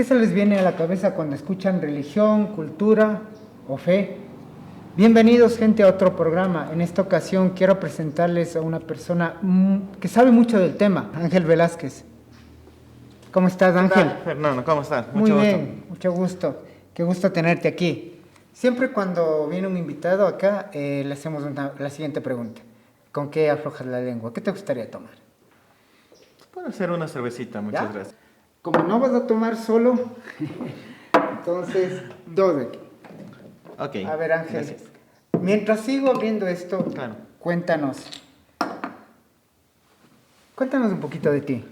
¿Qué se les viene a la cabeza cuando escuchan religión, cultura o fe? Bienvenidos, gente, a otro programa. En esta ocasión quiero presentarles a una persona que sabe mucho del tema, Ángel Velázquez. ¿Cómo estás, ¿Qué Ángel? tal, Fernando? ¿Cómo estás? Muy Mucho gusto. bien, mucho gusto. Qué gusto tenerte aquí. Siempre cuando viene un invitado acá, le hacemos la siguiente pregunta. ¿Con qué aflojas la lengua? ¿Qué te gustaría tomar? Puede ser una cervecita, muchas ¿Ya? gracias. Como no vas a tomar solo, entonces dos de aquí. Ok, A ver, Ángel, gracias. mientras sigo abriendo esto, Claro. cuéntanos. Cuéntanos un poquito de ti.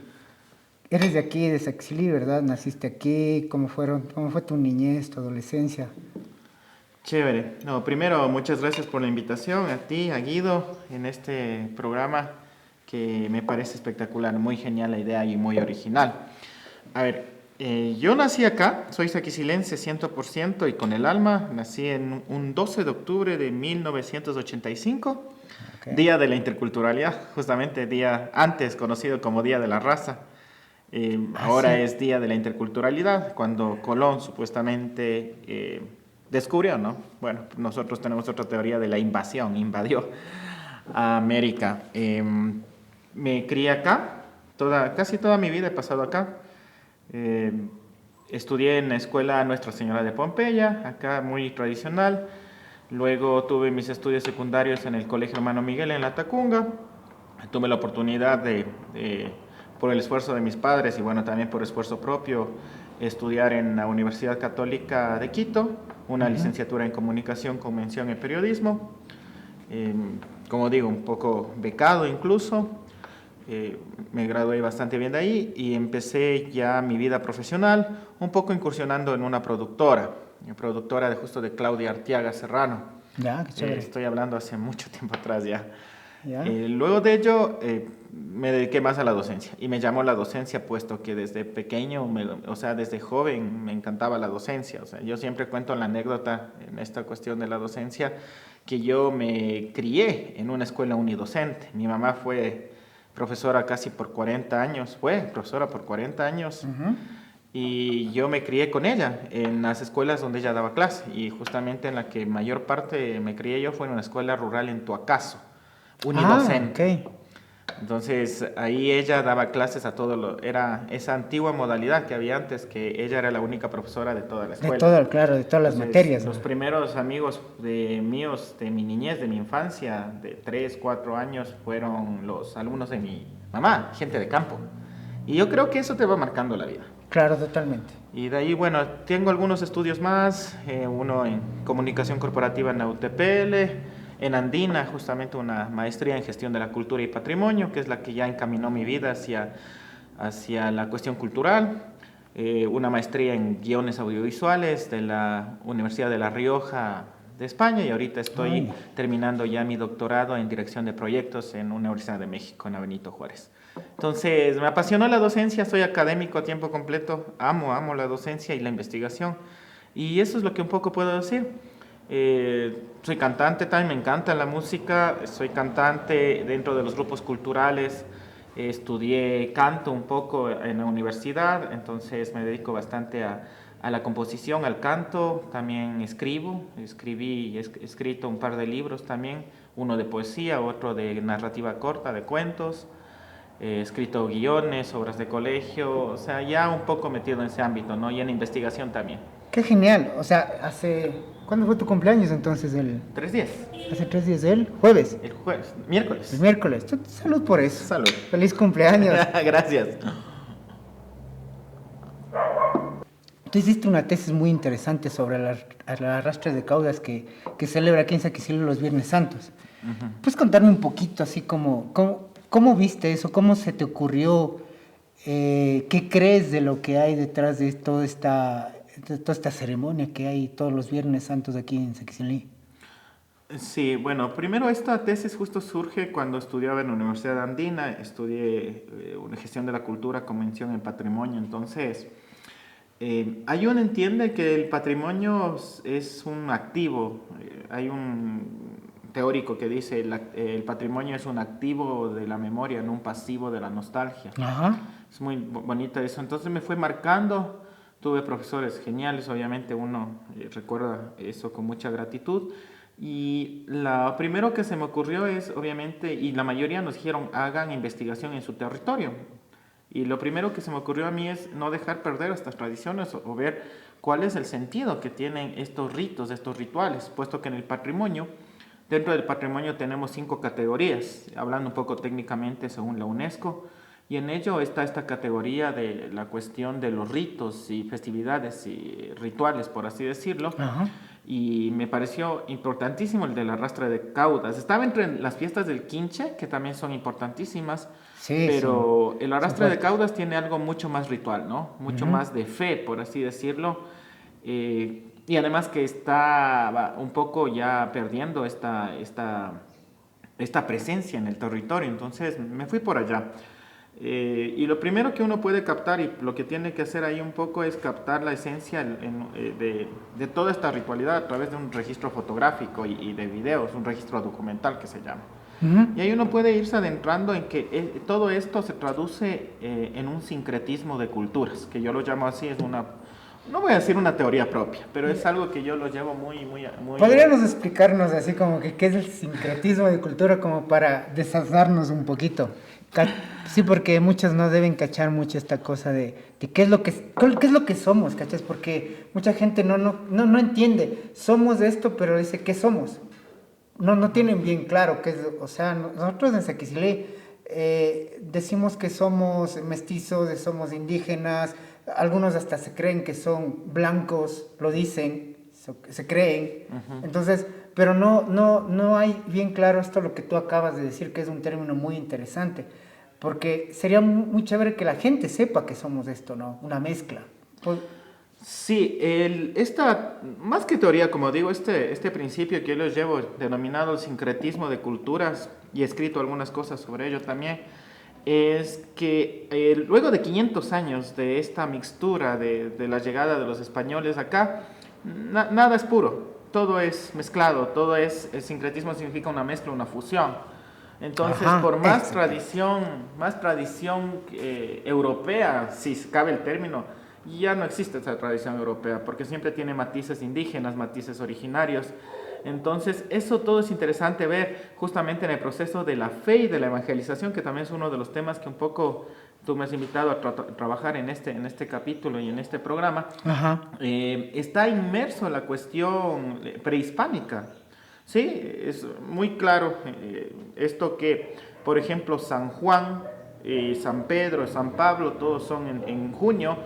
Eres de aquí, de Saxilí, ¿verdad? Naciste aquí. ¿Cómo fue tu niñez, tu adolescencia? Chévere. No, primero, muchas gracias por la invitación a ti, a Guido, en este programa que me parece espectacular, muy genial la idea y muy original. A ver, yo nací acá, soy saquicilense 100% y con el alma, nací en un 12 de octubre de 1985, Okay. Día de la Interculturalidad, justamente día antes conocido como Día de la Raza. Ahora Sí. es Día de la Interculturalidad, cuando Colón supuestamente descubrió, ¿no? Bueno, nosotros tenemos otra teoría de la invasión, invadió a América. Me crié acá, casi toda mi vida he pasado acá. Eh, Estudié en la escuela Nuestra Señora de Pompeya, acá muy tradicional. Luego tuve mis estudios secundarios en el Colegio Hermano Miguel en La Tacunga. Tuve la oportunidad por el esfuerzo de mis padres y bueno, también por esfuerzo propio, estudiar en la Universidad Católica de Quito, una Ujú. licenciatura en Comunicación con mención en Periodismo. Eh, Como digo, un poco becado incluso. Me gradué bastante bien de ahí y empecé ya mi vida profesional, un poco incursionando en una productora de justo de Claudia Arteaga Serrano. Ya, qué chévere. Estoy hablando hace mucho tiempo atrás ya. Ya. Luego de ello me dediqué más a la docencia y me llamó la docencia puesto que desde pequeño, o sea, desde joven me encantaba la docencia. O sea, yo siempre cuento la anécdota en esta cuestión de la docencia que yo me crié en una escuela unidocente. Mi mamá fue profesora casi por 40 años, fue profesora por 40 años. Ujú. Y yo me crié con ella en las escuelas donde ella daba clase y justamente en la que mayor parte me crié yo fue en una escuela rural en Tuacaso, Ah, ok. unidocente. Entonces ahí ella daba clases a todo era esa antigua modalidad que había antes, que ella era la única profesora de toda la De escuela. todo, claro, de todas las Entonces materias, ¿no? los primeros amigos míos de mi niñez, de mi infancia, de 3 4 años, fueron los alumnos de mi mamá, gente de campo. Y yo creo que eso te va marcando la vida. Claro, totalmente. Y de ahí, bueno, tengo algunos estudios más, uno en comunicación corporativa en la UTPL, en Andina, justamente una maestría en gestión de la cultura y patrimonio, que es la que ya encaminó mi vida hacia la cuestión cultural, una maestría en guiones audiovisuales de la Universidad de La Rioja de España y ahorita estoy Ay, terminando ya mi doctorado en dirección de proyectos en Universidad de México, en la Benito Juárez. Entonces, me apasionó la docencia, soy académico a tiempo completo, amo la docencia y la investigación. Y eso es lo que un poco puedo decir. Soy cantante también, me encanta la música, soy cantante dentro de los grupos culturales, estudié canto un poco en la universidad, entonces me dedico bastante a la composición, al canto, también escribí y he escrito un par de libros también, uno de poesía, otro de narrativa corta, de cuentos. He escrito guiones, obras de colegio, o sea, ya un poco metido en ese ámbito, ¿no? Y en investigación también. qué genial. O sea, ¿cuándo fue tu cumpleaños entonces? 3 días. Hace 3 días del jueves, El jueves, el miércoles. miércoles. Salud por eso. Salud. Feliz cumpleaños. Gracias. Tú hiciste una tesis muy interesante sobre el arrastre de caudas que celebra aquí en Saquicilo los Viernes Santos. ¿Puedes contarme un poquito así cómo viste eso? ¿Cómo se te ocurrió? ¿Qué crees de lo que hay detrás de toda esta ceremonia que hay todos los Viernes Santos aquí en Saquicilí? Sí, bueno, primero esta tesis justo surge cuando estudiaba en la Universidad Andina, estudié una gestión de la cultura con mención en patrimonio, entonces hay uno entiende que el patrimonio es un activo, hay un teórico que dice el patrimonio es un activo de la memoria, no un pasivo de la nostalgia. Ajá. Es muy bonito eso. Entonces me fue marcando Tuve profesores geniales, obviamente uno recuerda eso con mucha gratitud. Y lo primero que se me ocurrió es, obviamente, y la mayoría nos dijeron, hagan investigación en su territorio. Y lo primero que se me ocurrió a mí es no dejar perder estas tradiciones o ver cuál es el sentido que tienen estos ritos, estos rituales, puesto que en el patrimonio, dentro del patrimonio tenemos 5 categorías, hablando un poco técnicamente según la UNESCO, y en ello está esta categoría de la cuestión de los ritos y festividades y rituales, por así decirlo. Ajá. Y me pareció importantísimo el del arrastre de caudas. Estaba entre las fiestas del Quinche, que también son importantísimas, Sí, pero sí. el Son arrastre de fuertes. caudas tiene algo mucho más ritual, ¿no? Mucho más de fe, por así decirlo. Y además que está un poco ya perdiendo esta presencia en el territorio. Entonces me fui por allá. Y lo primero que uno puede captar y lo que tiene que hacer ahí un poco es captar la esencia de toda esta ritualidad a través de un registro fotográfico y de videos, un registro documental que se llama. Ujú. Y ahí uno puede irse adentrando en que todo esto se traduce en un sincretismo de culturas, que yo lo llamo así, es una, no voy a decir una teoría propia, pero es algo que yo lo llevo muy. ¿Podríamos explicarnos así como que qué es el sincretismo de cultura como para desaznarnos un poquito? Sí, porque muchos no deben cachar mucho esta cosa de qué es lo qué es lo que somos, ¿cachas? Porque mucha gente no entiende. Somos esto, pero dice, ¿qué somos? No tienen bien claro qué es, o sea, nosotros en Saquicilé decimos que somos mestizos, somos indígenas, algunos hasta se creen que son blancos, lo dicen, se creen, entonces, pero no hay bien claro esto lo que tú acabas de decir, que es un término muy interesante, porque sería muy chévere que la gente sepa que somos esto, ¿no? Una mezcla. Pues, Sí, más que teoría, como digo, este principio que yo les llevo, denominado el sincretismo de culturas, y he escrito algunas cosas sobre ello también, es que luego de 500 años de esta mixtura de la llegada de los españoles acá, nada es puro, todo es mezclado, el sincretismo significa una mezcla, una fusión. Entonces, ajá, por exacto. más tradición europea, si cabe el término, ya no existe esa tradición europea, porque siempre tiene matices indígenas, matices originarios. Entonces, eso todo es interesante ver justamente en el proceso de la fe y de la evangelización, que también es uno de los temas que un poco tú me has invitado a trabajar en este capítulo y en este programa. Ajá. Está inmerso en la cuestión prehispánica. Sí, es muy claro esto que, por ejemplo, San Juan, San Pedro, San Pablo, todos son en junio,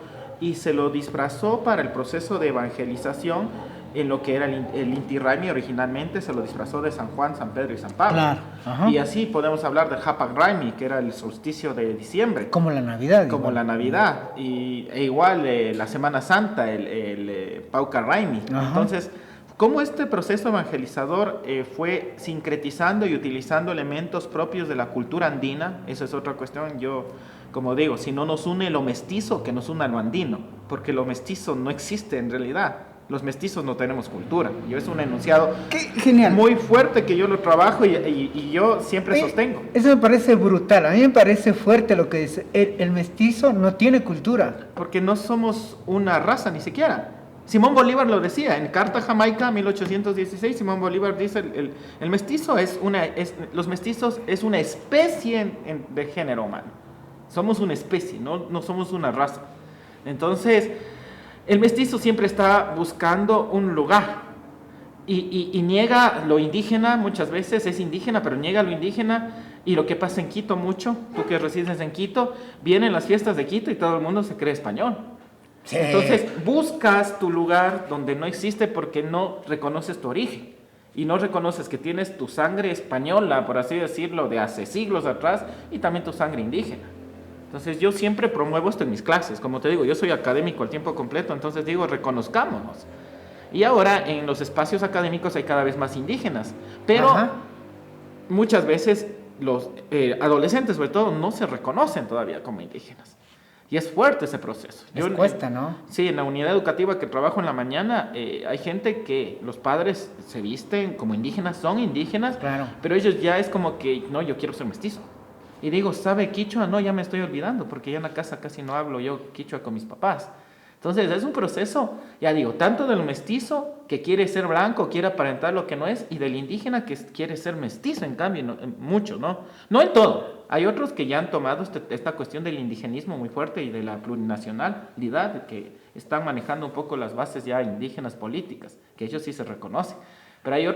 y se lo disfrazó para el proceso de evangelización en lo que era el Inti Raymi originalmente, se lo disfrazó de San Juan, San Pedro y San Pablo. Claro, ajá. Y así podemos hablar del Hapag Raimi, que era el solsticio de diciembre. Como la Navidad. Como Igual. la Navidad. E igual la Semana Santa, el Pauca Raimi. Ajá. Entonces, cómo este proceso evangelizador fue sincretizando y utilizando elementos propios de la cultura andina, esa es otra cuestión. Yo, como digo, si no nos une lo mestizo, que nos una lo andino, porque lo mestizo no existe en realidad. Los mestizos no tenemos cultura. Yo es un enunciado Qué genial. muy fuerte que yo lo trabajo y yo siempre sostengo. Eso me parece brutal. A mí me parece fuerte lo que dice. El mestizo no tiene cultura. Porque no somos una raza ni siquiera. Simón Bolívar lo decía, en Carta Jamaica, 1816, Simón Bolívar dice, el mestizo los mestizos es una especie de género humano. Somos una especie, no somos una raza. Entonces, el mestizo siempre está buscando un lugar y niega lo indígena, muchas veces es indígena, pero niega lo indígena. Y lo que pasa en Quito mucho, tú que resides en Quito, vienen las fiestas de Quito y todo el mundo se cree español. Sí. Entonces buscas tu lugar donde no existe porque no reconoces tu origen y no reconoces que tienes tu sangre española, por así decirlo, de hace siglos atrás, y también tu sangre indígena. Entonces yo siempre promuevo esto en mis clases. Como te digo, yo soy académico al tiempo completo, entonces digo, reconozcámonos. Y ahora en los espacios académicos hay cada vez más indígenas, pero Ajá. muchas veces los adolescentes sobre todo no se reconocen todavía como indígenas. Y es fuerte ese proceso. Les cuesta, ¿no? Sí, en la unidad educativa que trabajo en la mañana, hay gente que los padres se visten como indígenas, son indígenas, Claro. pero ellos ya es como que, no, yo quiero ser mestizo. Y digo, ¿sabe quichua? No, ya me estoy olvidando, porque ya en la casa casi no hablo yo quichua con mis papás. Entonces es un proceso, ya digo, tanto del mestizo que quiere ser blanco, quiere aparentar lo que no es, y del indígena que quiere ser mestizo, en cambio, mucho, ¿no? No en todo. Hay otros que ya han tomado esta cuestión del indigenismo muy fuerte y de la plurinacionalidad, que están manejando un poco las bases ya indígenas políticas, que ellos sí se reconocen. Pero hay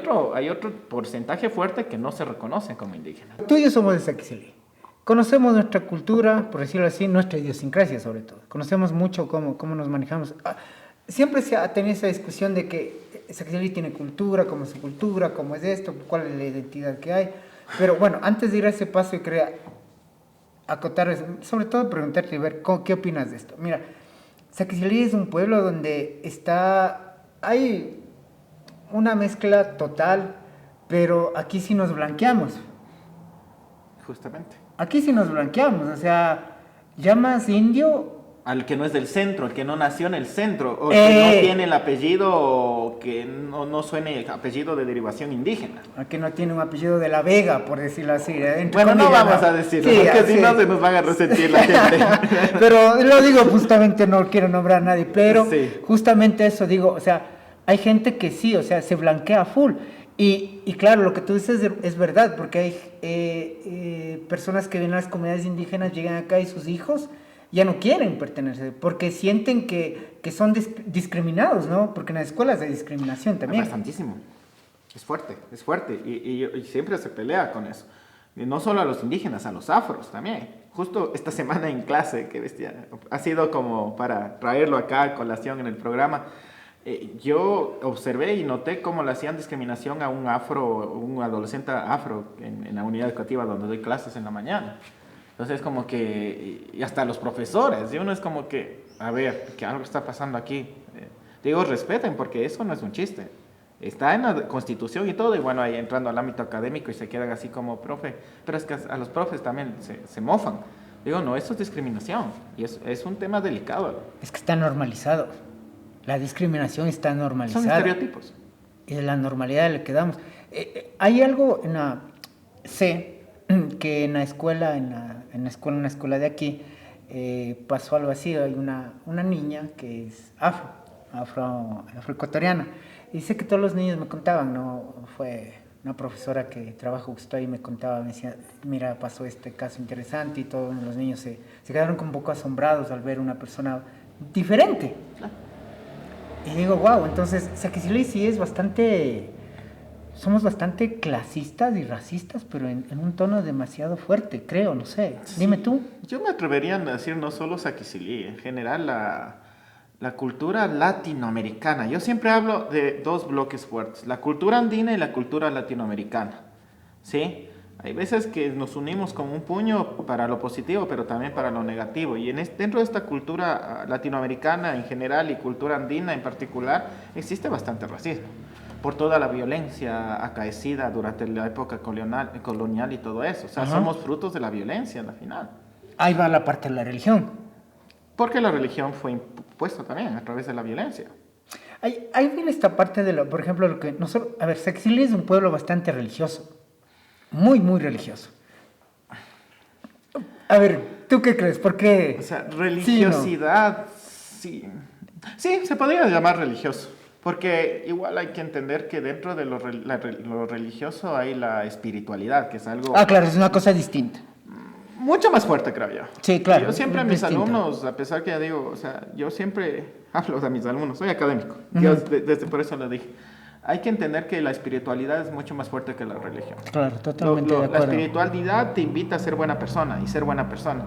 otro porcentaje fuerte que no se reconoce como indígena. Tú y yo somos de Saquicilí. Conocemos nuestra cultura, por decirlo así, nuestra idiosincrasia sobre todo. Conocemos mucho cómo nos manejamos. Siempre se ha tenido esa discusión de que Saquicilí tiene cultura, cómo es su cultura, cómo es esto, cuál es la identidad que hay. Pero bueno, antes de ir a ese paso, yo quería acotar, sobre todo preguntarte y ver qué opinas de esto. Mira, Saquicilí es un pueblo donde hay una mezcla total, pero aquí sí nos blanqueamos. Justamente. Aquí sí nos blanqueamos, o sea, llamas indio. Al que no es del centro, al que no nació en el centro, o que no tiene el apellido, o que no suene apellido de derivación indígena. Al que no tiene un apellido de la Vega, por decirlo así. Bueno, no vamos a decirlo, sí, porque si no se nos van a resentir la gente. Pero lo digo justamente, no quiero nombrar a nadie, pero sí, justamente eso digo, o sea, hay gente que sí, o sea, se blanquea full. Y claro, lo que tú dices es verdad, porque hay personas que vienen a las comunidades indígenas, llegan acá y sus hijos ya no quieren pertenecer, porque sienten que son discriminados, ¿no? Porque en las escuelas hay discriminación también. Bastantísimo. Es fuerte. Y siempre se pelea con eso. Y no solo a los indígenas, a los afros también. Justo esta semana en clase, que bestia, ha sido como para traerlo acá a colación en el programa. Yo observé y noté cómo le hacían discriminación a un adolescente afro en la unidad educativa donde doy clases en la mañana. Entonces como que, y hasta los profesores, y uno es como que, a ver, que algo está pasando aquí. Digo, respeten, porque eso no es un chiste. Está en la Constitución y todo, y bueno, ahí entrando al ámbito académico y se quedan así como profe, pero es que a los profes también se mofan. Digo, no, eso es discriminación, y es un tema delicado. Es que está normalizado. La discriminación está normalizada. Son estereotipos. Y de la normalidad le quedamos. Hay algo sé que en la escuela, una escuela de aquí, pasó algo así. Hay una niña que es afroecuatoriana. Y sé que todos los niños me contaban, ¿no? Fue una profesora que trabaja justo ahí, me contaba, me decía, mira, pasó este caso interesante, y todos los niños se quedaron un poco asombrados al ver una persona diferente. Y digo, wow, entonces Saquicilí sí somos bastante clasistas y racistas, pero en un tono demasiado fuerte, creo, no sé. Sí. Dime tú. Yo me atrevería a decir no solo Saquicilí, en general la cultura latinoamericana. Yo siempre hablo de dos bloques fuertes, la cultura andina y la cultura latinoamericana, ¿sí? Hay veces que nos unimos como un puño para lo positivo, pero también para lo negativo. Y dentro de esta cultura latinoamericana en general y cultura andina en particular, existe bastante racismo. Por toda la violencia acaecida durante la época colonial y todo eso. O sea, somos frutos de la violencia al final. Ahí va la parte de la religión. Porque la religión fue impuesta también a través de la violencia. Ahí viene esta parte de por ejemplo, lo que nosotros... A ver, Saquicilí es un pueblo bastante religioso. Muy, muy religioso. A ver, ¿tú qué crees? ¿Por qué? O sea, religiosidad, sí. Sí, se podría llamar religioso. Porque igual hay que entender que dentro de lo religioso hay la espiritualidad, que es algo... Ah, claro, es una cosa distinta. Mucho más fuerte, creo yo. Sí, claro. Yo siempre a mis alumnos, a pesar que ya digo, o sea, yo siempre hablo de mis alumnos, soy académico. Yo por eso lo dije. Hay que entender que la espiritualidad es mucho más fuerte que la religión. Claro, totalmente de acuerdo. La espiritualidad te invita a ser buena persona y ser buena persona.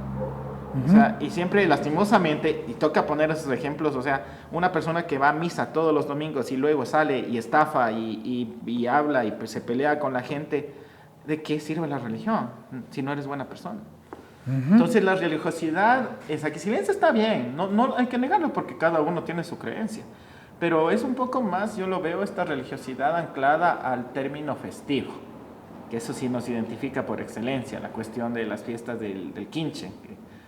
O sea, y siempre lastimosamente, y toca poner esos ejemplos, o sea, una persona que va a misa todos los domingos y luego sale y estafa y habla y pues se pelea con la gente, ¿de qué sirve la religión si no eres buena persona? Entonces la religiosidad, aquí si bien está bien, no hay que negarlo porque cada uno tiene su creencia. Pero es un poco más, yo lo veo, esta religiosidad anclada al término festivo, que eso sí nos identifica por excelencia, la cuestión de las fiestas del Quinche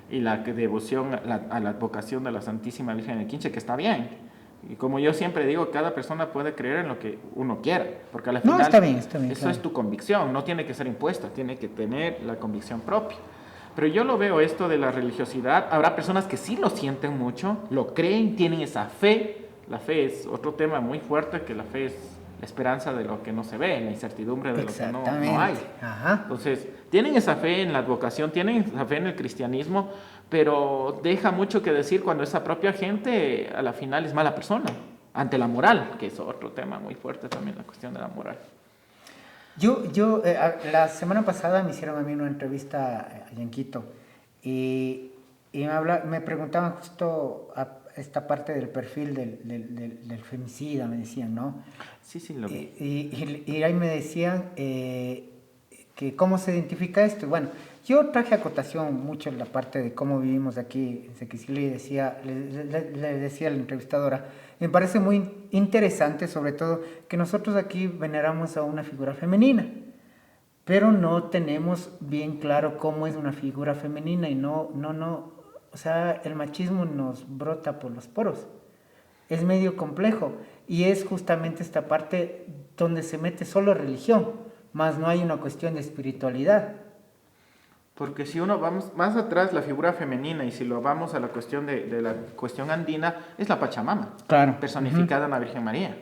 y la devoción a la advocación de la Santísima Virgen del Quinche, que está bien. Y como yo siempre digo, cada persona puede creer en lo que uno quiera, porque al final está bien, eso claro. Es tu convicción, no tiene que ser impuesta, tiene que tener la convicción propia. Pero yo lo veo esto de la religiosidad, habrá personas que sí lo sienten mucho, lo creen, tienen esa fe. La fe es otro tema muy fuerte, que la fe es la esperanza de lo que no se ve, la incertidumbre de lo que no hay. Ajá. Entonces, tienen esa fe en la advocación, tienen esa fe en el cristianismo, pero deja mucho que decir cuando esa propia gente a la final es mala persona, ante la moral, que es otro tema muy fuerte también, la cuestión de la moral. La semana pasada me hicieron a mí una entrevista allá en Quito y me preguntaban justo a esta parte del perfil del femicida, me decían, ¿no? Sí, lo vi. Y ahí me decían que cómo se identifica esto. Bueno, yo traje a cotación mucho la parte de cómo vivimos aquí en Sequicili y le decía a la entrevistadora, me parece muy interesante, sobre todo, que nosotros aquí veneramos a una figura femenina, pero no tenemos bien claro cómo es una figura femenina y o sea, el machismo nos brota por los poros. Es medio complejo y es justamente esta parte donde se mete solo religión, más no hay una cuestión de espiritualidad. Porque si uno vamos más atrás, la figura femenina, y si lo vamos a la cuestión de la cuestión andina, es la Pachamama, claro, personificada en la Virgen María.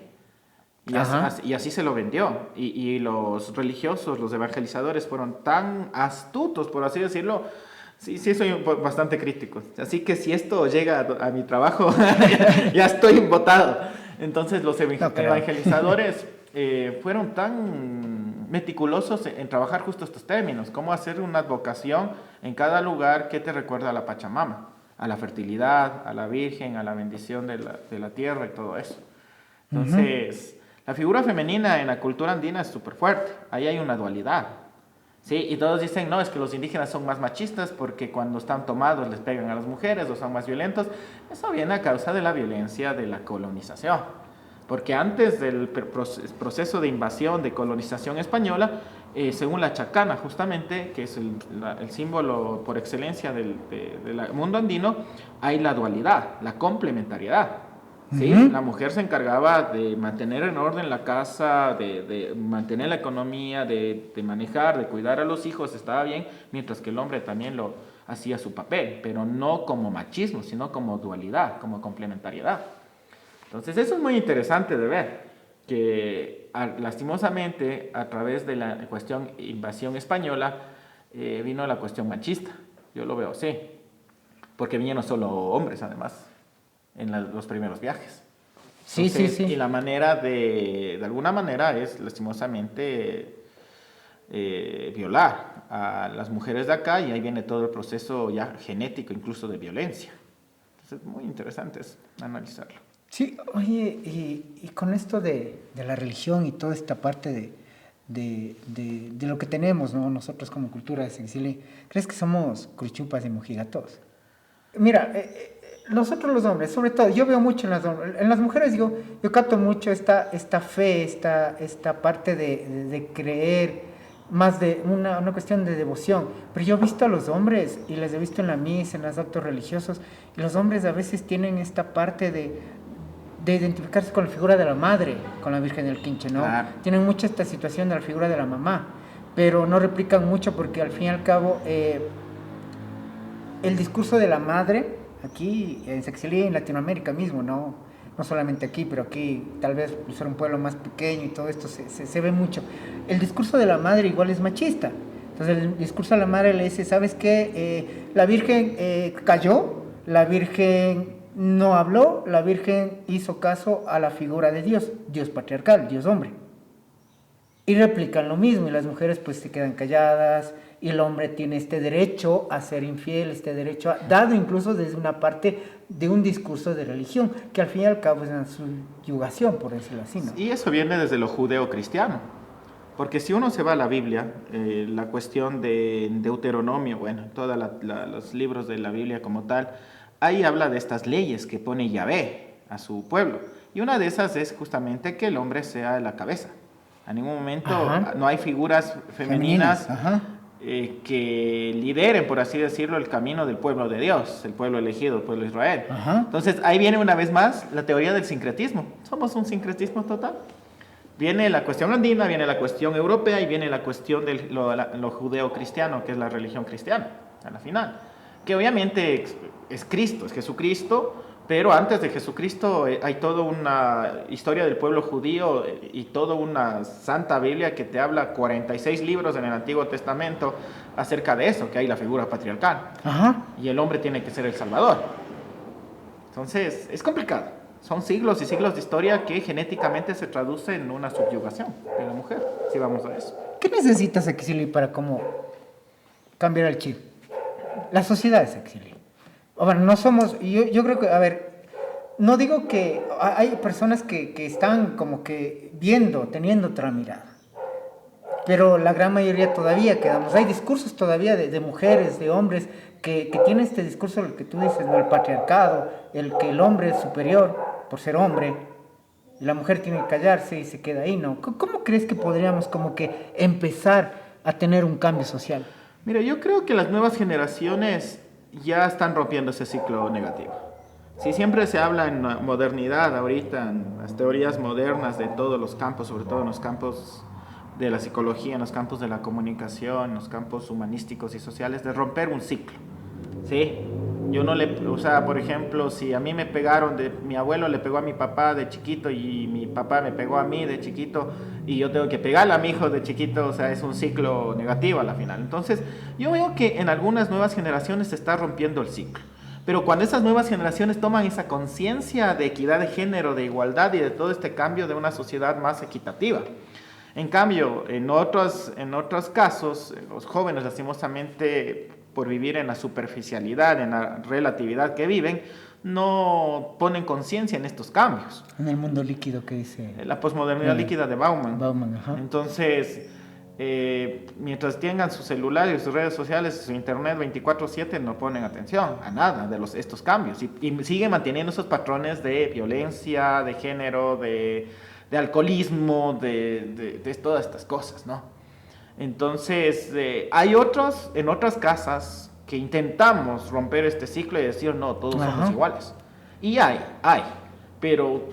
Y así se lo vendió. Y los religiosos, los evangelizadores fueron tan astutos, por así decirlo. Sí, soy bastante crítico. Así que si esto llega a mi trabajo, ya estoy votado. Entonces los evangelizadores fueron tan meticulosos en trabajar justo estos términos, cómo hacer una advocación en cada lugar que te recuerda a la Pachamama, a la fertilidad, a la Virgen, a la bendición de la tierra y todo eso. Entonces, la figura femenina en la cultura andina es súper fuerte, ahí hay una dualidad. Sí, y todos dicen, no, es que los indígenas son más machistas porque cuando están tomados les pegan a las mujeres o son más violentos. Eso viene a causa de la violencia de la colonización. Porque antes del proceso de invasión, de colonización española, según la chacana justamente, que es el símbolo por excelencia del mundo andino, hay la dualidad, la complementariedad. ¿Sí? La mujer se encargaba de mantener en orden la casa, de mantener la economía, de manejar, de cuidar a los hijos, estaba bien, mientras que el hombre también lo hacía su papel, pero no como machismo, sino como dualidad, como complementariedad. Entonces eso es muy interesante de ver, que lastimosamente a través de la cuestión invasión española vino la cuestión machista, yo lo veo así, porque vinieron solo hombres además en los primeros viajes. Entonces, sí. Y la manera de alguna manera es lastimosamente violar a las mujeres de acá, y ahí viene todo el proceso ya genético incluso de violencia. Entonces es muy interesante analizarlo. Sí, oye, y con esto de la religión y toda esta parte de lo que tenemos, ¿no? Nosotros como cultura de Sequicili, ¿crees que somos cruchupas y mojigatos? Mira, nosotros los hombres, sobre todo, yo veo mucho en las mujeres, yo capto mucho esta fe, esta parte de creer, más de una cuestión de devoción. Pero yo he visto a los hombres, y les he visto en la misa, en los actos religiosos, y los hombres a veces tienen esta parte de identificarse con la figura de la madre, con la Virgen del Quinche, ¿no? Claro. Tienen mucho esta situación de la figura de la mamá, pero no replican mucho porque al fin y al cabo el discurso de la madre, aquí en Sequicili, en Latinoamérica mismo, no solamente aquí, pero aquí tal vez por ser un pueblo más pequeño y todo esto se ve mucho. El discurso de la madre igual es machista. Entonces el discurso de la madre le dice, ¿sabes qué? La Virgen cayó, la Virgen no habló, la Virgen hizo caso a la figura de Dios, Dios patriarcal, Dios hombre. Y replican lo mismo, y las mujeres pues se quedan calladas, y el hombre tiene este derecho a ser infiel, este derecho dado incluso desde una parte de un discurso de religión, que al fin y al cabo es una subyugación, por decirlo así, ¿no? Y eso viene desde lo judeo-cristiano, porque si uno se va a la Biblia, la cuestión de Deuteronomio, bueno, todos los libros de la Biblia como tal, ahí habla de estas leyes que pone Yahvé a su pueblo, y una de esas es justamente que el hombre sea la cabeza. A ningún momento no hay figuras femeninas que lideren, por así decirlo, el camino del pueblo de Dios, el pueblo elegido, el pueblo de Israel. Entonces ahí viene una vez más la teoría del sincretismo. Somos un sincretismo total. Viene la cuestión andina, viene la cuestión europea y viene la cuestión de lo judeo-cristiano, que es la religión cristiana. a la final. Que obviamente es Cristo, es Jesucristo, pero antes de Jesucristo hay toda una historia del pueblo judío y toda una santa Biblia que te habla 46 libros en el Antiguo Testamento acerca de eso, que hay la figura patriarcal. Ajá. Y el hombre tiene que ser el salvador. Entonces, es complicado. Son siglos y siglos de historia que genéticamente se traduce en una subyugación de la mujer, si vamos a eso. ¿Qué necesitas, Exili, para cómo cambiar el chip? La sociedad es Exili. Bueno, no somos, yo creo que, a ver, no digo que hay personas que están como que viendo, teniendo otra mirada, pero la gran mayoría todavía quedamos. Hay discursos todavía de mujeres, de hombres, que tienen este discurso, el que tú dices, ¿no? El patriarcado, el que el hombre es superior por ser hombre, y la mujer tiene que callarse y se queda ahí, ¿no? ¿Cómo crees que podríamos como que empezar a tener un cambio social? Mira, yo creo que las nuevas generaciones ya están rompiendo ese ciclo negativo. Si siempre se habla en modernidad ahorita, en las teorías modernas de todos los campos, sobre todo en los campos de la psicología, en los campos de la comunicación, en los campos humanísticos y sociales, de romper un ciclo, ¿sí? Yo no le, o sea, por ejemplo, si a mí me pegaron, mi abuelo le pegó a mi papá de chiquito y mi papá me pegó a mí de chiquito y yo tengo que pegarle a mi hijo de chiquito, o sea, es un ciclo negativo a la final. Entonces, yo veo que en algunas nuevas generaciones se está rompiendo el ciclo. Pero cuando esas nuevas generaciones toman esa conciencia de equidad de género, de igualdad y de todo este cambio de una sociedad más equitativa. En cambio, en otros casos, los jóvenes lastimosamente por vivir en la superficialidad, en la relatividad que viven, no ponen conciencia en estos cambios. En el mundo líquido que dice... La posmodernidad líquida de Bauman. Bauman, ajá. Entonces, mientras tengan su celular y sus redes sociales, su internet 24/7, no ponen atención a nada de estos cambios. Y siguen manteniendo esos patrones de violencia, de género, de alcoholismo, de todas estas cosas, ¿no? Entonces, hay en otras casas que intentamos romper este ciclo y decir, no, todos somos iguales. Y hay, pero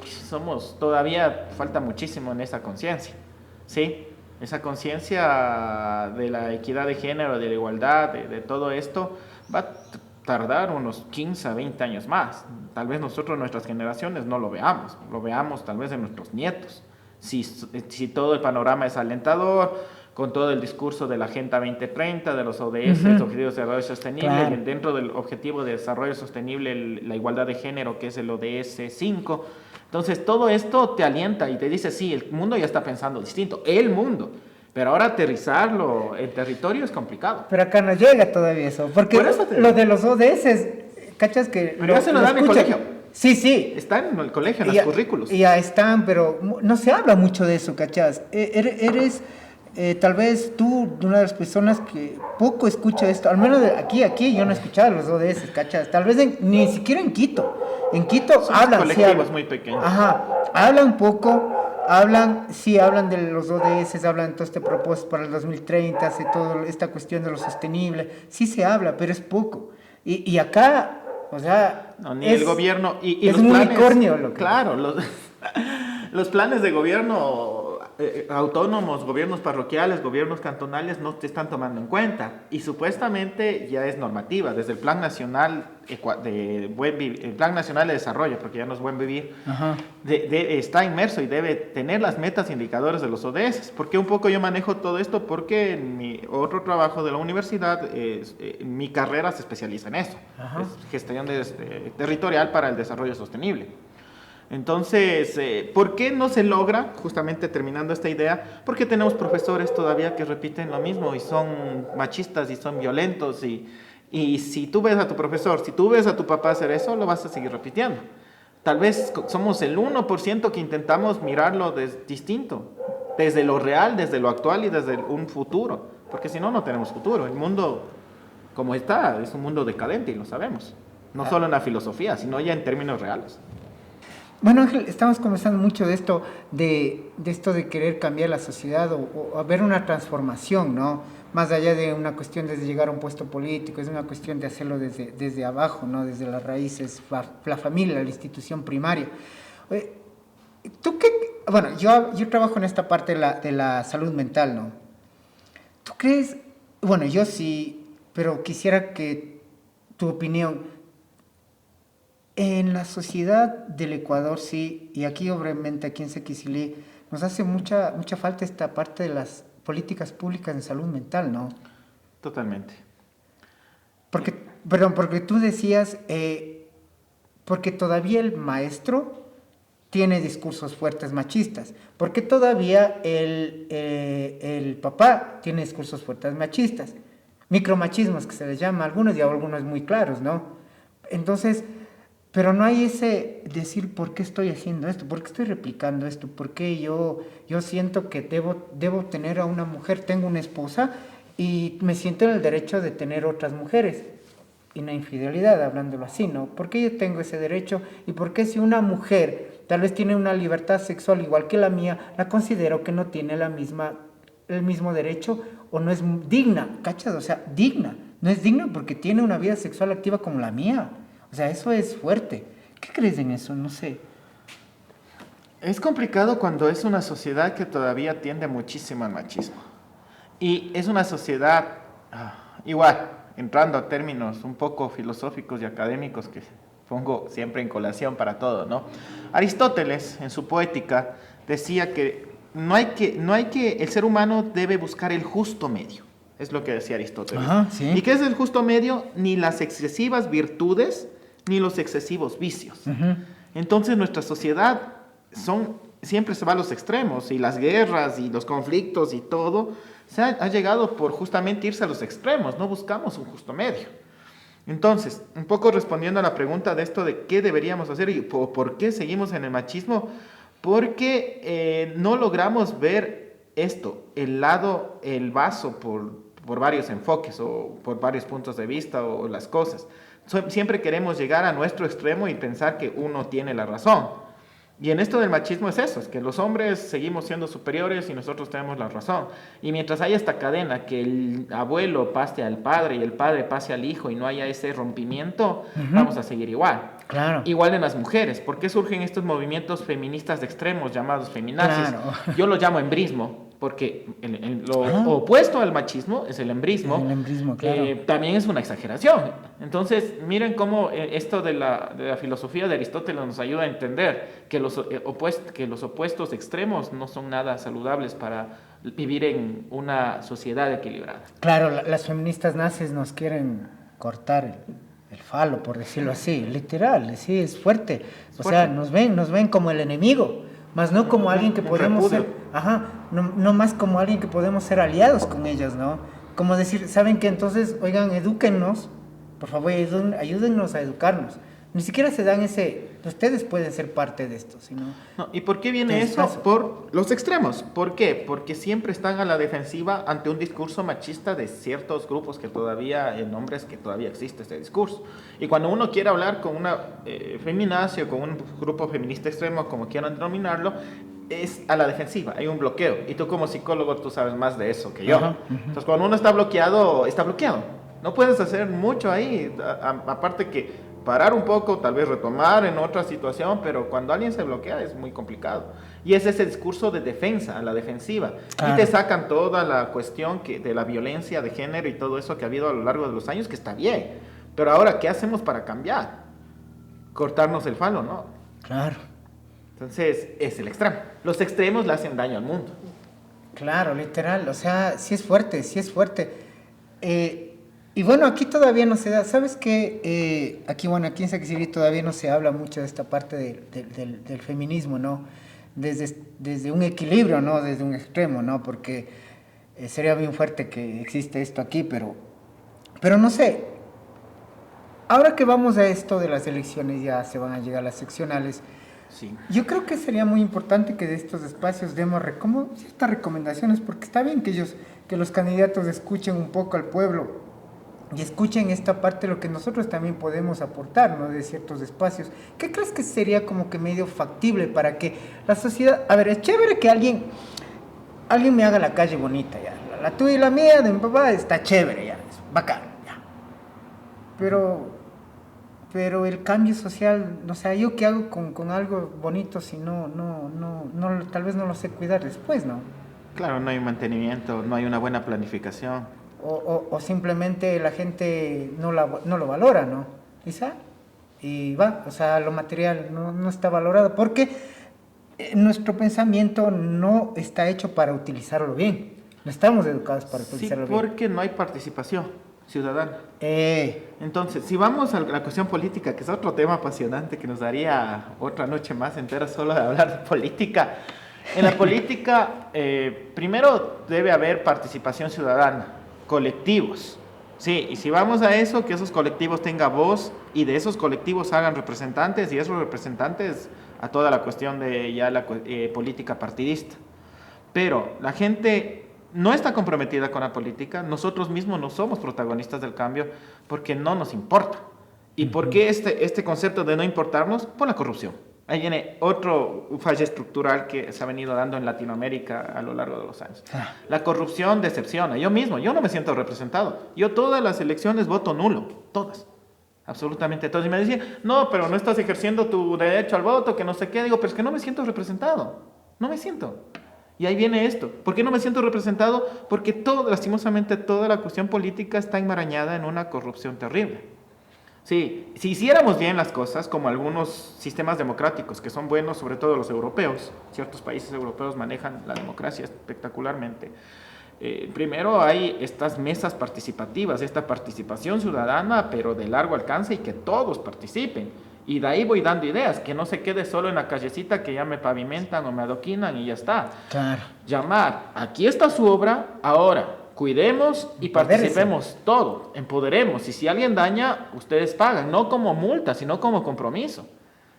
todavía falta muchísimo en esa conciencia, ¿sí? Esa conciencia de la equidad de género, de la igualdad, de todo esto, va a tardar unos 15 a 20 años más. Tal vez nosotros, nuestras generaciones, no lo veamos tal vez en nuestros nietos. Si todo el panorama es alentador, con todo el discurso de la Agenda 2030, de los ODS, Objetivos de Desarrollo Sostenible, claro. Y dentro del Objetivo de Desarrollo Sostenible, la igualdad de género, que es el ODS 5. Entonces, todo esto te alienta y te dice, sí, el mundo ya está pensando distinto, el mundo. Pero ahora aterrizarlo en territorio es complicado. Pero acá no llega todavía eso, porque lo de los ODS, ¿cachas que? Pero ya se lo dan en el colegio. Sí. Están en el colegio, en los currículos. Ya están, pero no se habla mucho de eso, ¿cachas? Eres... tal vez tú, una de las personas que poco escucha esto, al menos aquí yo no he escuchado los ODS, ¿cachas? Tal vez ni siquiera en Quito. En Quito son hablan, colectivos sí hablan, muy pequeños. Ajá, hablan un poco, hablan de los ODS, hablan de todo este propósito para el 2030, hace toda esta cuestión de lo sostenible, sí se habla, pero es poco. Y acá, o sea... No, ni el gobierno... Y es los un planes, unicornio lo que... Claro, los planes de gobierno... autónomos, gobiernos parroquiales, gobiernos cantonales no te están tomando en cuenta y supuestamente ya es normativa desde el Plan Nacional el Plan Nacional de Desarrollo, porque ya no es Buen Vivir, está inmerso y debe tener las metas e indicadores de los ODS. ¿Por qué un poco yo manejo todo esto? Porque en mi otro trabajo de la universidad, mi carrera se especializa en eso, es gestión territorial para el desarrollo sostenible. Entonces, ¿por qué no se logra, justamente terminando esta idea? Porque tenemos profesores todavía que repiten lo mismo y son machistas y son violentos y si tú ves a tu profesor, si tú ves a tu papá hacer eso, lo vas a seguir repitiendo. Tal vez somos el 1% que intentamos mirarlo distinto, desde lo real, desde lo actual y desde un futuro, porque si no, no tenemos futuro. El mundo, como está, es un mundo decadente y lo sabemos. No solo en la filosofía, sino ya en términos reales. Bueno, Ángel, estamos conversando mucho de esto de querer cambiar la sociedad o ver una transformación, ¿no? Más allá de una cuestión de llegar a un puesto político, es una cuestión de hacerlo desde abajo, ¿no? Desde las raíces, la familia, la institución primaria. ¿Tú qué? Bueno, yo trabajo en esta parte de la salud mental, ¿no? ¿Tú crees? Bueno, yo sí pero quisiera que tu opinión. En la sociedad del Ecuador, sí, y aquí obviamente aquí en Sequicilí, nos hace mucha falta esta parte de las políticas públicas en salud mental, ¿no? Totalmente. Porque, perdón, porque tú decías, porque todavía el maestro tiene discursos fuertes machistas, porque todavía el papá tiene discursos fuertes machistas, micromachismos que se les llama a algunos y a algunos muy claros, ¿no? Entonces, pero no hay ese decir por qué estoy haciendo esto, por qué estoy replicando esto, por qué yo siento que debo tener a una mujer, tengo una esposa y me siento en el derecho de tener otras mujeres. Y una infidelidad, hablándolo así, ¿no? ¿Por qué yo tengo ese derecho? ¿Y por qué si una mujer tal vez tiene una libertad sexual igual que la mía, la considero que no tiene el mismo derecho o no es digna? ¿Cachas? O sea, digna. No es digna porque tiene una vida sexual activa como la mía. O sea, eso es fuerte. ¿Qué crees en eso? No sé. Es complicado cuando es una sociedad que todavía tiende muchísimo al machismo. Y es una sociedad, igual, entrando a términos un poco filosóficos y académicos que pongo siempre en colación para todo, ¿no? Aristóteles, en su Poética, decía que el ser humano debe buscar el justo medio. Es lo que decía Aristóteles. Ajá, sí. ¿Y qué es el justo medio? Ni las excesivas virtudes, ni los excesivos vicios. Uh-huh. Entonces nuestra sociedad siempre se va a los extremos, y las guerras y los conflictos y todo ha llegado por justamente irse a los extremos. No buscamos un justo medio. Entonces, un poco respondiendo a la pregunta de esto de qué deberíamos hacer y por qué seguimos en el machismo, porque no logramos ver esto, el vaso por varios enfoques o por varios puntos de vista o las cosas. Siempre queremos llegar a nuestro extremo y pensar que uno tiene la razón. Y en esto del machismo es eso, es que los hombres seguimos siendo superiores y nosotros tenemos la razón. Y mientras haya esta cadena, que el abuelo pase al padre y el padre pase al hijo y no haya ese rompimiento, vamos a seguir igual. Claro. Igual en las mujeres. ¿Por qué surgen estos movimientos feministas de extremos llamados feminazis? Claro. Yo lo llamo embrismo, porque lo opuesto al machismo es el embrismo. El embrismo, claro. También es una exageración. Entonces, miren cómo esto de la filosofía de Aristóteles nos ayuda a entender que los opuestos extremos no son nada saludables para vivir en una sociedad equilibrada. Claro, las feministas nazis nos quieren cortar el falo, por decirlo así, literal, sí, es fuerte. O sea, nos ven como el enemigo, más no como alguien que podemos ser, no más como alguien que podemos ser aliados con ellas, ¿no? Como decir, ¿saben qué? Entonces, oigan, edúquennos, por favor, ayúdennos a educarnos. Ni siquiera se dan ustedes pueden ser parte de esto, sino... No, ¿y por qué viene eso? Por los extremos. ¿Por qué? Porque siempre están a la defensiva ante un discurso machista de ciertos grupos que todavía, en hombres que todavía existe este discurso. Y cuando uno quiere hablar con una feminazi o con un grupo feminista extremo, como quieran denominarlo, es a la defensiva, hay un bloqueo. Y tú como psicólogo, tú sabes más de eso que yo. Entonces, cuando uno está bloqueado, está bloqueado. No puedes hacer mucho ahí, aparte que parar un poco, tal vez retomar en otra situación, pero cuando alguien se bloquea es muy complicado. Y es ese discurso de defensa, a la defensiva. Claro. Y te sacan toda la cuestión de la violencia de género y todo eso que ha habido a lo largo de los años, que está bien. Pero ahora, ¿qué hacemos para cambiar? Cortarnos el falo, ¿no? Claro. Entonces, es el extremo. Los extremos le hacen daño al mundo. Claro, literal. O sea, sí es fuerte, sí es fuerte. Y bueno, aquí todavía no se da, ¿sabes qué? Aquí en Sequicilí todavía no se habla mucho de esta parte del feminismo, ¿no? Desde un equilibrio, ¿no? Desde un extremo, ¿no? Porque sería bien fuerte que existe esto aquí, pero no sé. Ahora que vamos a esto de las elecciones, ya se van a llegar las seccionales. Sí. Yo creo que sería muy importante que de estos espacios demos ciertas recomendaciones, porque está bien que los candidatos escuchen un poco al pueblo y escuchen esta parte de lo que nosotros también podemos aportar, ¿no? De ciertos espacios. ¿Qué crees que sería como que medio factible para que la sociedad... A ver, es chévere que alguien me haga la calle bonita, ya. La tuya y la mía, de mi papá, está chévere, ya. Es bacán, ya. Pero el cambio social, o sea, ¿yo qué hago con algo bonito si no, tal vez no lo sé cuidar después, ¿no? Claro, no hay mantenimiento, no hay una buena planificación. o simplemente la gente no lo valora, ¿no? Quizá, y va, o sea, lo material no está valorado porque nuestro pensamiento no está hecho para utilizarlo bien, no estamos educados para Sí, utilizarlo bien. porque no hay participación ciudadana. Eh, Entonces, si vamos a la cuestión política, que es otro tema apasionante que nos daría otra noche más entera solo de hablar de política. En la política, primero debe haber participación ciudadana, colectivos. Sí, y si vamos a eso, que esos colectivos tengan voz y de esos colectivos hagan representantes y esos representantes a toda la cuestión de ya la política partidista. Pero la gente no está comprometida con la política, nosotros mismos no somos protagonistas del cambio porque no nos importa. ¿Y por qué este concepto de no importarnos? Por la corrupción. Ahí viene otro falla estructural que se ha venido dando en Latinoamérica a lo largo de los años. La corrupción decepciona. Yo mismo, yo no me siento representado. Yo todas las elecciones voto nulo, todas. Absolutamente todas. Y me decían, no, pero no estás ejerciendo tu derecho al voto, que no sé qué. Digo, pero es que no me siento representado. No me siento. Y ahí viene esto. ¿Por qué no me siento representado? Porque lastimosamente, toda la cuestión política está enmarañada en una corrupción terrible. Sí, si hiciéramos bien las cosas, como algunos sistemas democráticos que son buenos, sobre todo los europeos, ciertos países europeos manejan la democracia espectacularmente. Primero hay estas mesas participativas, esta participación ciudadana, pero de largo alcance y que todos participen. Y de ahí voy dando ideas, que no se quede solo en la callecita que ya me pavimentan o me adoquinan y ya está. claro. Llamar, aquí está su obra, ahora cuidemos y participemos todo, empoderemos. Y si alguien daña, ustedes pagan, no como multa, sino como compromiso.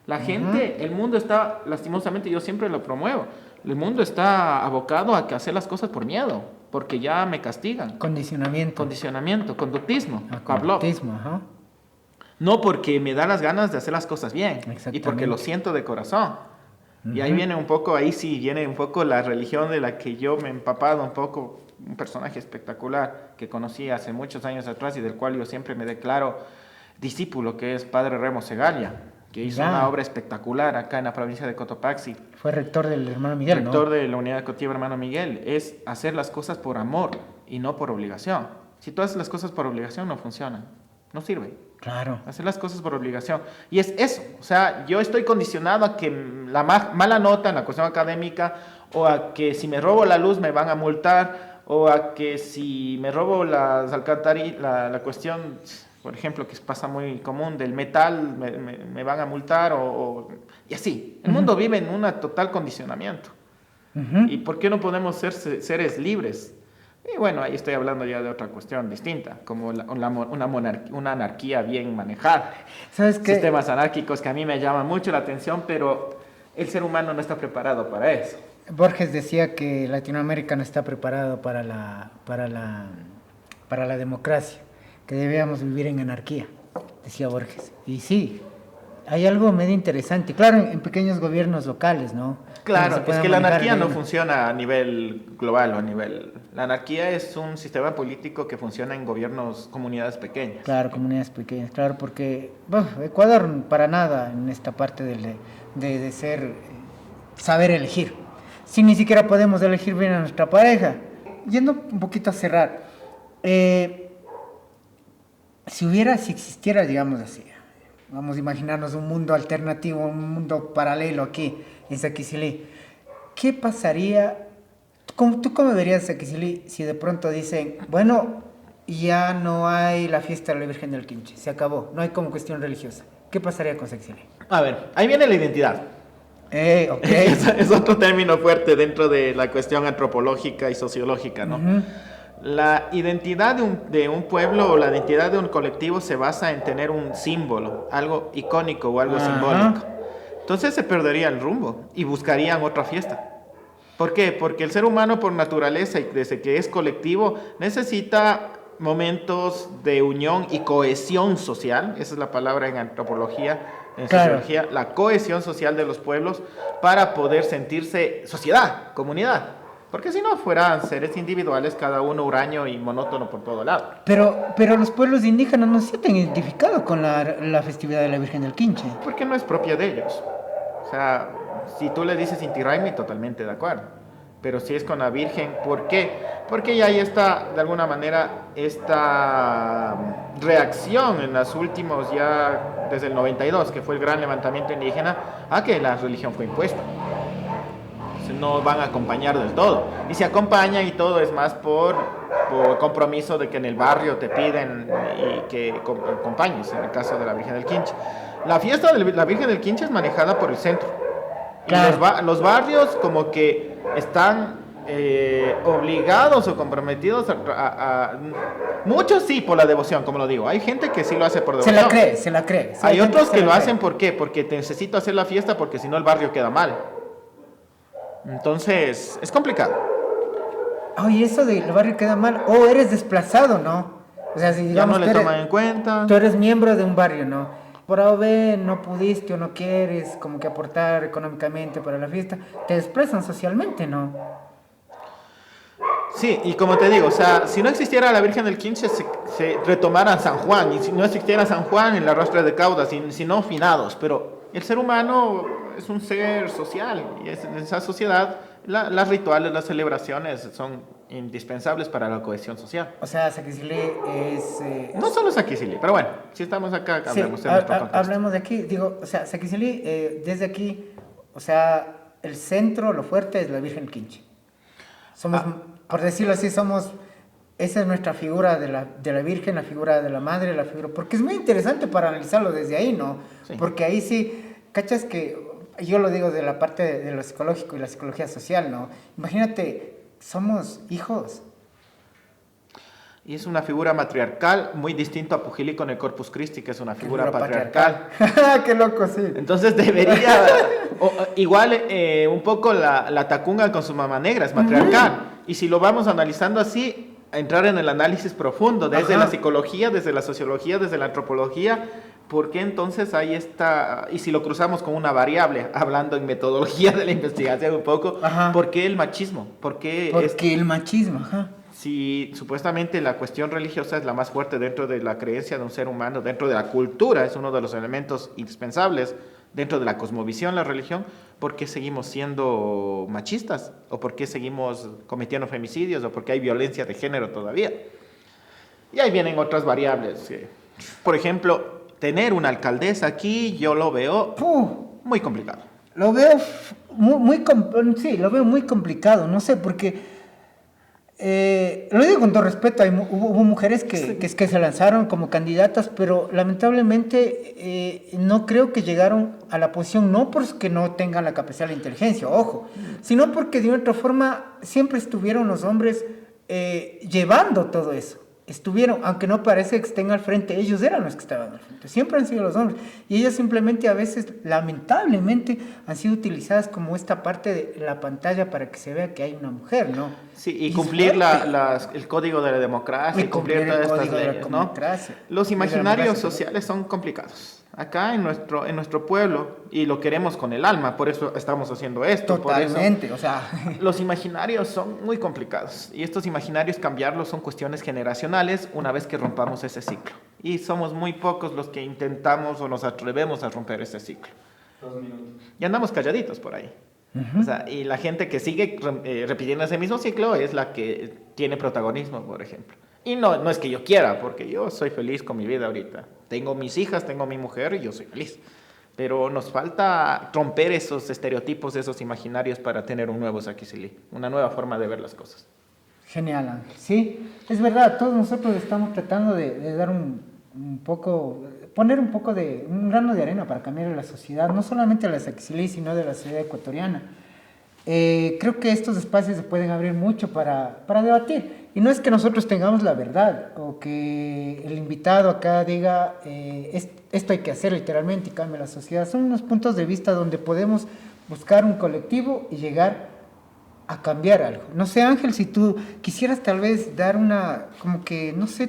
La gente, el mundo está, lastimosamente, yo siempre lo promuevo, el mundo está abocado a hacer las cosas por miedo, porque ya me castigan. Condicionamiento, conductismo, Pavlov. Ajá. No porque me da las ganas de hacer las cosas bien y porque lo siento de corazón. Y ahí viene un poco, ahí sí viene un poco la religión de la que yo me he empapado un poco, un personaje espectacular que conocí hace muchos años atrás y del cual yo siempre me declaro discípulo, que es Padre Remo Segalia, que hizo una obra espectacular acá en la provincia de Cotopaxi. Fue rector del hermano Miguel, rector de la unidad educativa hermano Miguel. Es hacer las cosas por amor y no por obligación. Si tú haces las cosas por obligación, no funcionan, no sirve. Claro. Hacer las cosas por obligación. Y es eso. O sea, yo estoy condicionado a que la mala nota en la cuestión académica, o a que si me robo la luz me van a multar, o a que si me robo las alcantarillas, la cuestión, por ejemplo, que pasa muy común, del metal, me van a multar, y así. El mundo vive en un total condicionamiento. ¿Y por qué no podemos ser seres libres? Y bueno, ahí estoy hablando ya de otra cuestión distinta, como una anarquía bien manejada. ¿Sabes qué? Sistemas anárquicos que a mí me llaman mucho la atención, pero el ser humano no está preparado para eso. Borges decía que Latinoamérica no está preparado para la democracia, que debíamos vivir en anarquía, decía Borges. Y sí, hay algo medio interesante, claro, en pequeños gobiernos locales, ¿no? Claro, es que la anarquía no funciona a nivel global o a nivel... La anarquía es un sistema político que funciona en gobiernos, comunidades pequeñas. Claro, comunidades pequeñas, claro, porque Ecuador para nada en esta parte de ser, saber elegir. Si ni siquiera podemos elegir bien a nuestra pareja. Yendo un poquito a cerrar, si existiera, digamos así, vamos a imaginarnos un mundo alternativo, un mundo paralelo aquí en Saquicilí, ¿qué pasaría? ¿Tú cómo verías Saquicilí si de pronto dicen, bueno, ya no hay la fiesta de la Virgen del Quinche, se acabó, no hay como cuestión religiosa? ¿Qué pasaría con Saquicilí? A ver, ahí viene la identidad. Okay. Es otro término fuerte dentro de la cuestión antropológica y sociológica, ¿no? La identidad de un pueblo o la identidad de un colectivo se basa en tener un símbolo, algo icónico o algo simbólico. Entonces se perdería el rumbo y buscarían otra fiesta. ¿Por qué? Porque el ser humano por naturaleza, y desde que es colectivo, necesita momentos de unión y cohesión social. Esa es la palabra en antropología, en sociología, la cohesión social de los pueblos para poder sentirse sociedad, comunidad. Porque si no, fueran seres individuales, cada uno huraño y monótono por todo lado. Pero los pueblos indígenas no se sienten identificados con la festividad de la Virgen del Quinche. Porque no es propia de ellos. O sea, si tú le dices Inti Raymi, totalmente de acuerdo. Pero si es con la Virgen, ¿por qué? porque ya hay esta, de alguna manera, esta reacción en los últimos, ya desde el 92, que fue el gran levantamiento indígena, a que la religión fue impuesta. No van a acompañar del todo. Y se acompaña y todo es más por compromiso de que en el barrio te piden y que acompañes, en el caso de la Virgen del Quinche. La fiesta de la Virgen del Quinche es manejada por el centro. Claro. Y los barrios como que están obligados o comprometidos muchos sí por la devoción, como lo digo. Hay gente que sí lo hace por devoción. Se la cree. Sí, hay otros que lo hacen ¿por qué? Porque te necesito hacer la fiesta porque si no el barrio queda mal. Entonces, es complicado. Oye, eso del barrio queda mal. O eres desplazado, ¿no? O sea, si digamos ya no le toman en cuenta. Tú eres miembro de un barrio, ¿no? Por A o B no pudiste o no quieres como que aportar económicamente para la fiesta. Te desplazan socialmente, ¿no? Sí, y como te digo, o sea, si no existiera la Virgen del Quinche, se retomara San Juan. Y si no existiera San Juan, el arrastre de caudas, si no finados. Pero el ser humano es un ser social y en esa sociedad las rituales, las celebraciones son indispensables para la cohesión social. O sea, Saquicilí es... No solo Saquicilí, pero bueno, si estamos acá, hablemos de nuestro contexto. Hablemos de aquí, digo, o sea, Saquicilí, desde aquí, o sea, el centro, lo fuerte es la Virgen del Quinche. Somos, por decirlo así, esa es nuestra figura de la Virgen, la figura de la Madre, la figura... Porque es muy interesante para analizarlo desde ahí, ¿no? Sí. Porque ahí sí, cachas que... Yo lo digo de la parte de lo psicológico y la psicología social, ¿no? Imagínate, somos hijos. Y es una figura matriarcal, muy distinto a Pujili con el Corpus Christi, que es una figura patriarcal. ¡Qué loco, sí! Entonces debería... igual un poco la Tacunga con su mamá negra es matriarcal. Y si lo vamos analizando así, entrar en el análisis profundo, desde la psicología, desde la sociología, desde la antropología... ¿Por qué entonces hay esta, y si lo cruzamos con una variable, hablando en metodología de la investigación un poco, ¿por qué el machismo? ¿Por qué el machismo? Ajá. Si supuestamente la cuestión religiosa es la más fuerte dentro de la creencia de un ser humano, dentro de la cultura, es uno de los elementos indispensables dentro de la cosmovisión, la religión, ¿por qué seguimos siendo machistas? ¿O por qué seguimos cometiendo femicidios? ¿O por qué hay violencia de género todavía? Y ahí vienen otras variables. Por ejemplo, tener una alcaldesa aquí, yo lo veo muy complicado. Lo veo lo veo muy complicado, no sé, porque lo digo con todo respeto, hubo mujeres que se lanzaron como candidatas, pero lamentablemente no creo que llegaron a la posición, no porque no tengan la capacidad de la inteligencia, ojo, sino porque de otra forma siempre estuvieron los hombres llevando todo eso. Estuvieron, aunque no parece que estén al frente, ellos eran los que estaban al frente, siempre han sido los hombres, y ellas simplemente a veces, lamentablemente, han sido utilizadas como esta parte de la pantalla para que se vea que hay una mujer, ¿no? Sí, y cumplir el código de la democracia, y cumplir todas estas leyes, ¿no? Los imaginarios sociales son complicados. Acá en nuestro pueblo, y lo queremos con el alma, por eso estamos haciendo esto. Totalmente, o sea... Los imaginarios son muy complicados, y estos imaginarios cambiarlos son cuestiones generacionales una vez que rompamos ese ciclo. Y somos muy pocos los que intentamos o nos atrevemos a romper ese ciclo. 2 minutos. Y andamos calladitos por ahí. O sea, y la gente que sigue repitiendo ese mismo ciclo es la que tiene protagonismo, por ejemplo. Y no es que yo quiera, porque yo soy feliz con mi vida ahorita. Tengo mis hijas, tengo mi mujer y yo soy feliz. Pero nos falta romper esos estereotipos, esos imaginarios para tener un nuevo Saquicilí, una nueva forma de ver las cosas. Genial, Ángel. Sí, es verdad, todos nosotros estamos tratando de dar poner un grano de arena para cambiar la sociedad, no solamente la Saquicilí, sino de la sociedad ecuatoriana. Creo que estos espacios se pueden abrir mucho para debatir. Y no es que nosotros tengamos la verdad o que el invitado acá diga esto hay que hacer literalmente y cambie la sociedad. Son unos puntos de vista donde podemos buscar un colectivo y llegar a cambiar algo. No sé, Ángel, si tú quisieras tal vez dar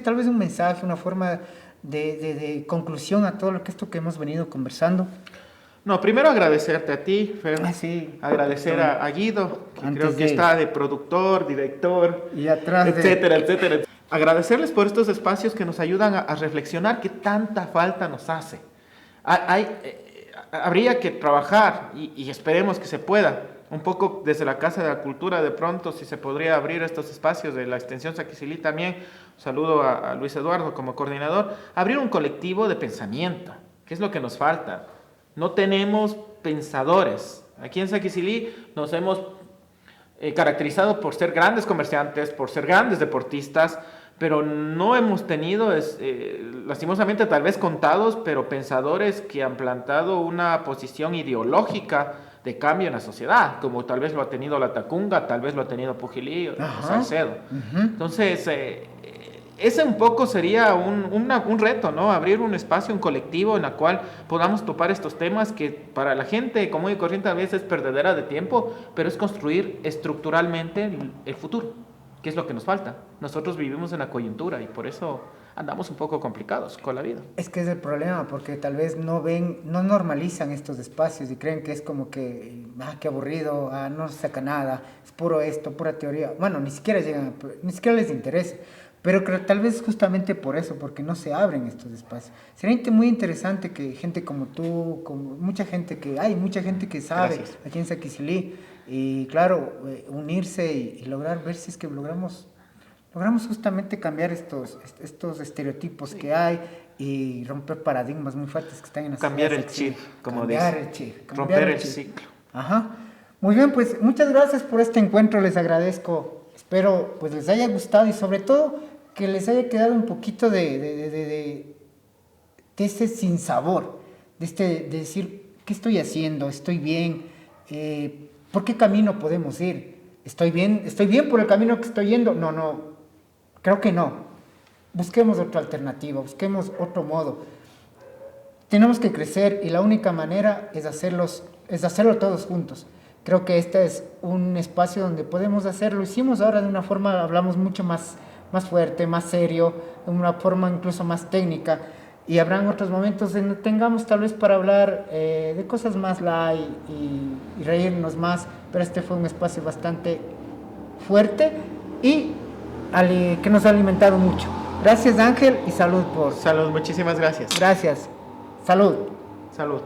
tal vez un mensaje, una forma de conclusión a todo esto que hemos venido conversando. No, primero agradecerte a ti, Fer. Sí. Agradecer a Guido, que creo que está de productor, director, y atrás etcétera. Agradecerles por estos espacios que nos ayudan a reflexionar qué tanta falta nos hace. Habría que trabajar, y esperemos que se pueda, un poco desde la Casa de la Cultura, de pronto, si se podría abrir estos espacios de la extensión Saquicilí también, saludo a Luis Eduardo como coordinador, abrir un colectivo de pensamiento, que es lo que nos falta. No tenemos pensadores. Aquí en Saquicilí nos hemos caracterizado por ser grandes comerciantes, por ser grandes deportistas, pero no hemos tenido, lastimosamente tal vez contados, pero pensadores que han plantado una posición ideológica de cambio en la sociedad, como tal vez lo ha tenido la Tacunga, tal vez lo ha tenido Pujilí o Salcedo. Entonces, ese un poco sería un reto, ¿no? Abrir un espacio, un colectivo en el cual podamos topar estos temas que para la gente común y corriente a veces es perdedera de tiempo, pero es construir estructuralmente el futuro, que es lo que nos falta. Nosotros vivimos en la coyuntura y por eso andamos un poco complicados con la vida. Es que es el problema, porque tal vez no normalizan estos espacios y creen que es como que, qué aburrido, no se saca nada, es puro esto, pura teoría. Bueno, ni siquiera les interesa. Pero creo tal vez justamente por eso, porque no se abren estos espacios. Sería muy interesante que gente como tú, como mucha gente que sabe. Gracias. Aquí en Saquicilí, y claro, unirse y lograr ver si es que logramos justamente cambiar estos estereotipos que hay y romper paradigmas muy fuertes que están en la sociedad. Cambiar el chip, como dice. Romper el ciclo. Ajá. Muy bien, pues muchas gracias por este encuentro, les agradezco. Espero pues les haya gustado y sobre todo que les haya quedado un poquito de ese sinsabor, de decir, ¿qué estoy haciendo? ¿Estoy bien? ¿Por qué camino podemos ir? ¿Estoy bien por el camino que estoy yendo? No, creo que no. Busquemos otra alternativa, busquemos otro modo. Tenemos que crecer y la única manera es hacerlo todos juntos. Creo que este es un espacio donde podemos hacerlo. Lo hicimos ahora de una forma, hablamos mucho más fuerte, más serio, de una forma incluso más técnica. Y habrán otros momentos en donde tengamos tal vez para hablar de cosas más light y reírnos más. Pero este fue un espacio bastante fuerte y que nos ha alimentado mucho. Gracias, Ángel, y salud Salud, muchísimas gracias. Gracias. Salud. Salud.